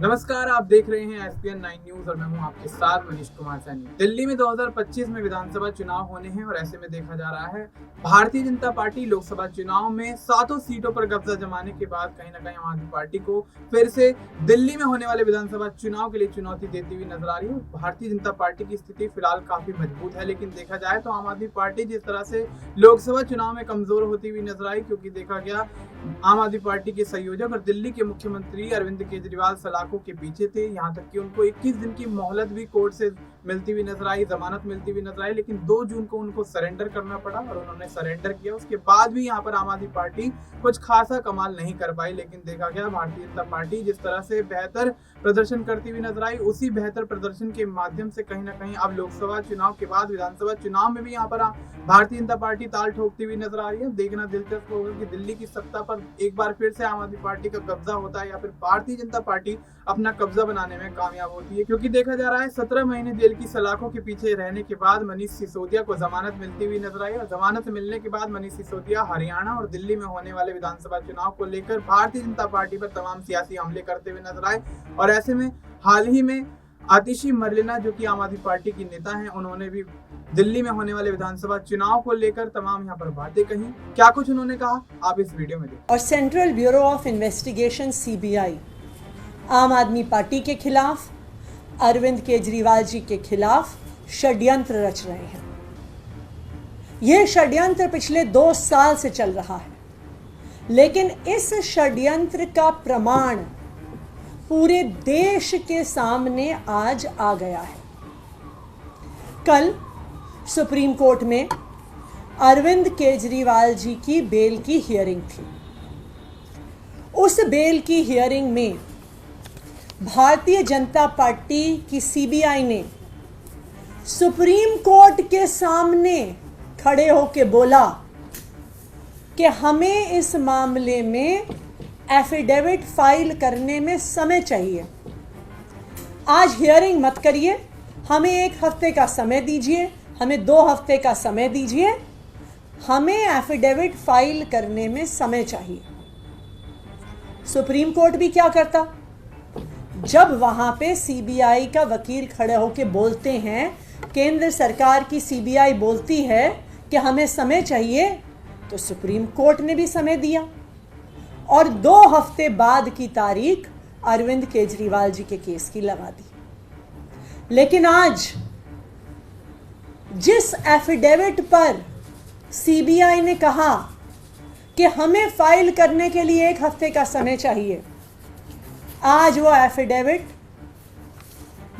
नमस्कार, आप देख रहे हैं एसपीएन 9 न्यूज और मैं हूं आपके साथ मनीष कुमार सैनी। दिल्ली में 2025 में विधानसभा चुनाव होने हैं और ऐसे में देखा जा रहा है भारतीय जनता पार्टी लोकसभा चुनाव में 7 सीटों पर कब्जा जमाने के बाद कहीं ना कहीं आम आदमी पार्टी को फिर से दिल्ली में होने वाले विधानसभा चुनाव के लिए चुनौती देती हुई नजर आ रही है। भारतीय जनता पार्टी की स्थिति फिलहाल काफी मजबूत है, लेकिन देखा जाए तो आम आदमी पार्टी जिस तरह से लोकसभा चुनाव में कमजोर होती हुई नजर आई, क्योंकि देखा गया आम आदमी पार्टी के संयोजक और दिल्ली के मुख्यमंत्री अरविंद केजरीवाल सलाखों के पीछे थे। यहाँ तक कि उनको 21 दिन की मोहलत भी कोर्ट से मिलती हुई नजर आई, जमानत मिलती हुई नजर आई, लेकिन 2 जून को उनको सरेंडर करना पड़ा और उन्होंने सरेंडर किया। उसके बाद भी यहाँ पर आम आदमी पार्टी कुछ खासा कमाल नहीं कर पाई, लेकिन देखा गया भारतीय जनता पार्टी जिस तरह से बेहतर प्रदर्शन करती हुई नजर आई, उसी बेहतर प्रदर्शन के माध्यम से कहीं ना कहीं अब लोकसभा चुनाव के बाद विधानसभा चुनाव में भी यहाँ पर भारतीय जनता पार्टी ताल ठोकती हुई नजर आ रही है। देखना दिलचस्प होगा कि दिल्ली की सत्ता पर एक बार फिर से आम आदमी पार्टी का कब्जा होता है या फिर भारतीय जनता पार्टी अपना कब्जा बनाने में कामयाब होती है, क्योंकि देखा जा रहा है 17 महीने जेल की सलाखों के पीछे रहने के बाद मनीष सिसोदिया को जमानत मिलती हुई नजर आई और जमानत मिलने के बाद मनीष सिसोदिया हरियाणा और दिल्ली में होने वाले विधानसभा चुनाव को लेकर भारतीय जनता पार्टी पर तमाम सियासी हमले करते हुए नजर आए। और ऐसे में हाल ही में आतिशी मरलेना जो कि आम आदमी पार्टी की नेता हैं, उन्होंने भी दिल्ली में होने वाले विधानसभा चुनाव को लेकर तमाम यहाँ पर बातें कही। क्या कुछ उन्होंने कहा, आप इस वीडियो में देखें। और central bureau of investigation CBI आम आदमी पार्टी के खिलाफ, अरविंद केजरीवाल जी के खिलाफ षड्यंत्र रच रहे हैं। यह षड्यंत्र पिछले 2 साल से चल रहा है, लेकिन इस षड्यंत्र का प्रमाण पूरे देश के सामने आज आ गया है। कल सुप्रीम कोर्ट में अरविंद केजरीवाल जी की बेल की हियरिंग थी। उस बेल की हियरिंग में भारतीय जनता पार्टी की सीबीआई ने सुप्रीम कोर्ट के सामने खड़े होकर बोला कि हमें इस मामले में एफिडेविट फाइल करने में समय चाहिए। आज हियरिंग मत करिए, हमें 1 हफ्ते का समय दीजिए, हमें 2 हफ्ते का समय दीजिए, हमें एफिडेविट फाइल करने में समय चाहिए। सुप्रीम कोर्ट भी क्या करता, जब वहां पे सीबीआई का वकील खड़े होकर बोलते हैं, केंद्र सरकार की सीबीआई बोलती है कि हमें समय चाहिए, तो सुप्रीम कोर्ट ने भी समय दिया और 2 हफ्ते बाद की तारीख अरविंद केजरीवाल जी के केस की लगा दी। लेकिन आज जिस एफिडेविट पर सीबीआई ने कहा कि हमें फाइल करने के लिए 1 हफ्ते का समय चाहिए, आज वो एफिडेविट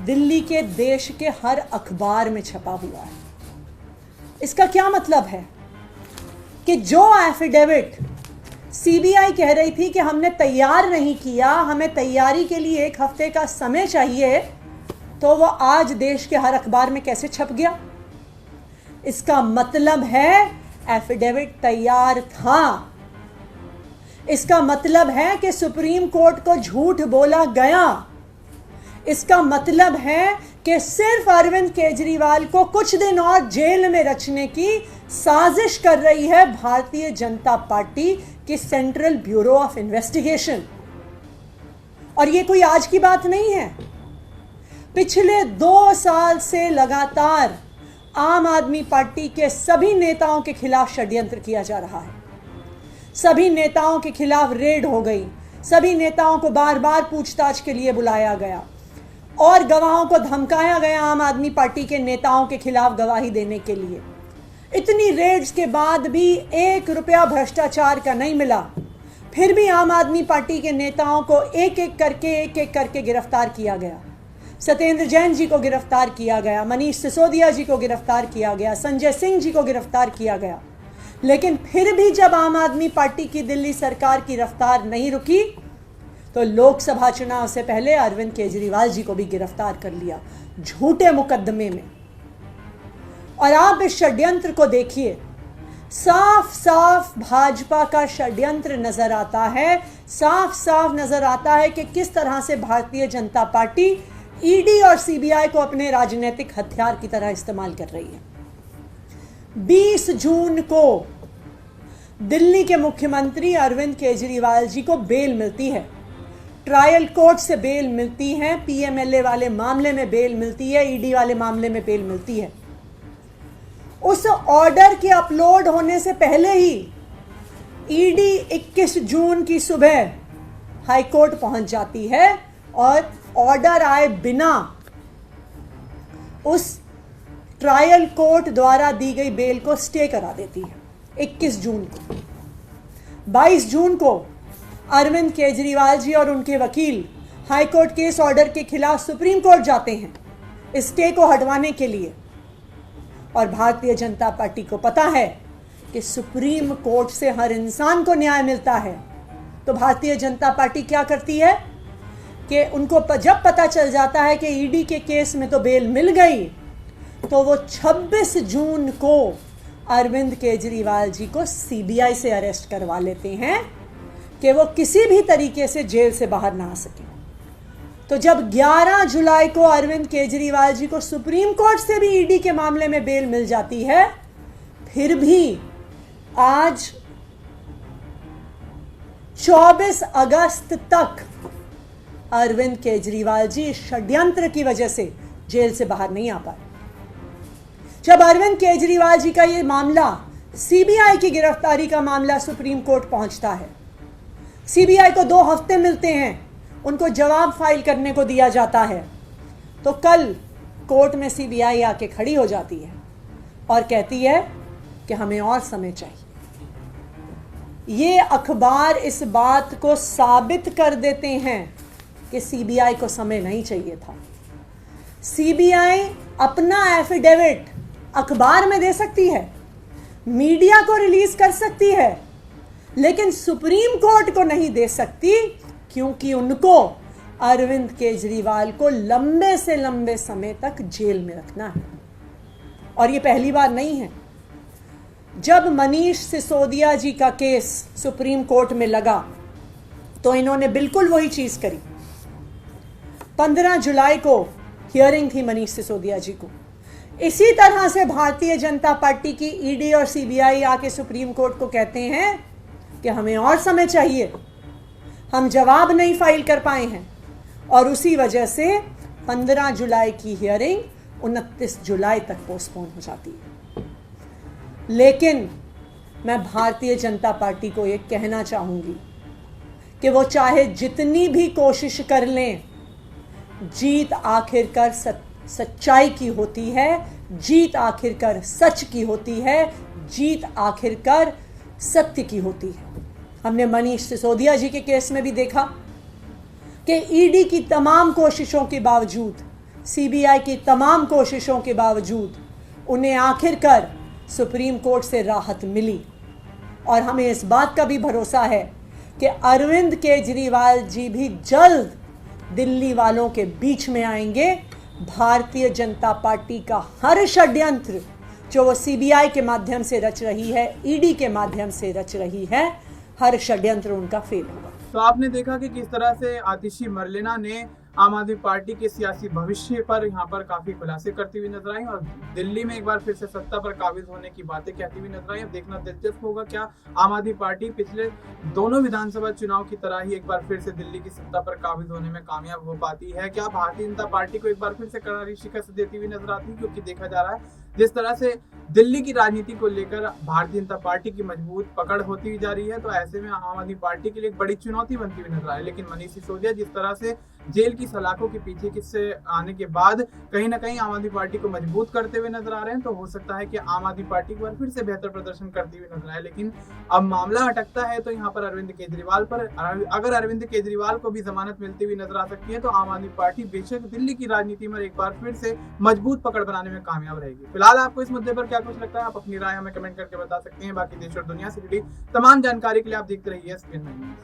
दिल्ली के देश के हर अखबार में छपा हुआ है। इसका क्या मतलब है कि जो एफिडेविट सीबीआई कह रही थी कि हमने तैयार नहीं किया, हमें तैयारी के लिए 1 हफ्ते का समय चाहिए, तो वो आज देश के हर अखबार में कैसे छप गया? इसका मतलब है एफिडेविट तैयार था। इसका मतलब है कि सुप्रीम कोर्ट को झूठ बोला गया। इसका मतलब है कि सिर्फ अरविंद केजरीवाल को कुछ दिन और जेल में रखने की साजिश कर रही है भारतीय जनता पार्टी की सेंट्रल ब्यूरो ऑफ इन्वेस्टिगेशन। और ये कोई आज की बात नहीं है। पिछले 2 साल से लगातार आम आदमी पार्टी के सभी नेताओं के खिलाफ षड्यंत्र किया जा रहा है। सभी नेताओं के खिलाफ रेड हो गई, सभी नेताओं को बार बार पूछताछ के लिए बुलाया गया और गवाहों को धमकाया गया आम आदमी पार्टी के नेताओं के खिलाफ गवाही देने के लिए। इतनी रेड्स के बाद भी 1 रुपया भ्रष्टाचार का नहीं मिला, फिर भी आम आदमी पार्टी के नेताओं को एक एक करके गिरफ्तार किया गया। सत्येंद्र जैन जी को गिरफ्तार किया गया, मनीष सिसोदिया जी को गिरफ्तार किया गया, संजय सिंह जी को गिरफ्तार किया गया। लेकिन फिर भी जब आम आदमी पार्टी की दिल्ली सरकार की रफ्तार नहीं रुकी, तो लोकसभा चुनाव से पहले अरविंद केजरीवाल जी को भी गिरफ्तार कर लिया झूठे मुकदमे में। और आप इस षड्यंत्र को देखिए, साफ साफ भाजपा का षड्यंत्र नजर आता है। साफ साफ नजर आता है कि किस तरह से भारतीय जनता पार्टी ईडी और सीबीआई को अपने राजनीतिक हथियार की तरह इस्तेमाल कर रही है। 20 जून को दिल्ली के मुख्यमंत्री अरविंद केजरीवाल जी को बेल मिलती है। ट्रायल कोर्ट से बेल मिलती है, पीएमएलए वाले मामले में बेल मिलती है, ईडी वाले मामले में बेल मिलती है, उस ऑर्डर के अपलोड होने से पहले ही ईडी 21 जून की सुबह हाई कोर्ट पहुंच जाती है और ऑर्डर आए बिना उस ट्रायल कोर्ट द्वारा दी गई बेल को स्टे करा देती है 21 जून को। 22 जून को अरविंद केजरीवाल जी और उनके वकील हाई कोर्ट केस ऑर्डर के खिलाफ सुप्रीम कोर्ट जाते हैं स्टे को हटवाने के लिए, और भारतीय जनता पार्टी को पता है कि सुप्रीम कोर्ट से हर इंसान को न्याय मिलता है। तो भारतीय जनता पार्टी क्या करती है कि उनको जब पता चल जाता है कि ईडी के केस में तो बेल मिल गई, तो वो 26 जून को अरविंद केजरीवाल जी को सीबीआई से अरेस्ट करवा लेते हैं कि वो किसी भी तरीके से जेल से बाहर ना आ सके। तो जब 11 जुलाई को अरविंद केजरीवाल जी को सुप्रीम कोर्ट से भी ईडी के मामले में बेल मिल जाती है, फिर भी आज 24 अगस्त तक अरविंद केजरीवाल जी इस षड्यंत्र की वजह से जेल से बाहर नहीं आ पाए। जब अरविंद केजरीवाल जी का ये मामला, सीबीआई की गिरफ्तारी का मामला सुप्रीम कोर्ट पहुंचता है, सीबीआई को 2 हफ्ते मिलते हैं, उनको जवाब फाइल करने को दिया जाता है, तो कल कोर्ट में सीबीआई आके खड़ी हो जाती है और कहती है कि हमें और समय चाहिए। ये अखबार इस बात को साबित कर देते हैं कि सीबीआई को समय नहीं चाहिए था। सीबीआई अपना एफिडेविट अखबार में दे सकती है, मीडिया को रिलीज कर सकती है, लेकिन सुप्रीम कोर्ट को नहीं दे सकती, क्योंकि उनको अरविंद केजरीवाल को लंबे से लंबे समय तक जेल में रखना है। और ये पहली बार नहीं है। जब मनीष सिसोदिया जी का केस सुप्रीम कोर्ट में लगा तो इन्होंने बिल्कुल वही चीज करी। 15 जुलाई को हियरिंग थी मनीष सिसोदिया जी को। इसी तरह से भारतीय जनता पार्टी की ईडी और सीबीआई आके सुप्रीम कोर्ट को कहते हैं कि हमें और समय चाहिए, हम जवाब नहीं फाइल कर पाए हैं, और उसी वजह से 15 जुलाई की हियरिंग 29 जुलाई तक पोस्टपोन हो जाती है। लेकिन मैं भारतीय जनता पार्टी को ये कहना चाहूंगी कि वो चाहे जितनी भी कोशिश कर लें, जीत आखिरकार सच्चाई की होती है, जीत आखिरकार सच की होती है, जीत आखिरकार सत्य की होती है। हमने मनीष सिसोदिया जी के केस में भी देखा कि ईडी की तमाम कोशिशों के बावजूद, सीबीआई की तमाम कोशिशों के बावजूद उन्हें आखिरकार सुप्रीम कोर्ट से राहत मिली। और हमें इस बात का भी भरोसा है कि अरविंद केजरीवाल जी भी जल्द दिल्ली वालों के बीच में आएंगे। भारतीय जनता पार्टी का हर षड्यंत्र जो वो सीबीआई के माध्यम से रच रही है, ईडी के माध्यम से रच रही है, हर षड्यंत्र उनका फेल होगा। तो आपने देखा कि किस तरह से आतिशी मरलेना ने आम आदमी पार्टी के सियासी भविष्य पर यहाँ पर काफी खुलासे करती हुई नजर आई और दिल्ली में एक बार फिर से सत्ता पर काबिज होने की बातें कहती हुई नजर आई। अब देखना दिलचस्प होगा क्या आम आदमी पार्टी पिछले दोनों विधानसभा चुनाव की तरह ही एक बार फिर से दिल्ली की सत्ता पर काबिज होने में कामयाब हो पाती है। क्या भारतीय जनता पार्टी को एक बार फिर से करारी शिकस्त देती हुई नजर आती है, क्योंकि देखा जा रहा है जिस तरह से दिल्ली की राजनीति को लेकर भारतीय जनता पार्टी की मजबूत पकड़ होती हुई जा रही है, तो ऐसे में आम आदमी पार्टी के लिए एक बड़ी चुनौती बनती हुई नजर आई। लेकिन मनीष सिसोदिया जिस तरह से जेल की सलाखों के पीछे किससे आने के बाद कहीं ना कहीं आम आदमी पार्टी को मजबूत करते हुए नजर आ रहे हैं, तो हो सकता है कि आम आदमी पार्टी एक बार फिर से बेहतर प्रदर्शन करती हुई नजर आए। लेकिन अब मामला अटकता है तो यहाँ पर अरविंद केजरीवाल पर, अगर अरविंद केजरीवाल को भी जमानत मिलती हुई नजर आ सकती है तो आम आदमी पार्टी बेशक दिल्ली की राजनीति में एक बार फिर से मजबूत पकड़ बनाने में कामयाब रहेगी। फिलहाल आपको इस मुद्दे पर क्या कुछ लगता है, आप अपनी राय हमें कमेंट करके बता सकते हैं। बाकी देश और दुनिया से जुड़ी तमाम जानकारी के लिए आप देखते रहिए SPN9 न्यूज़।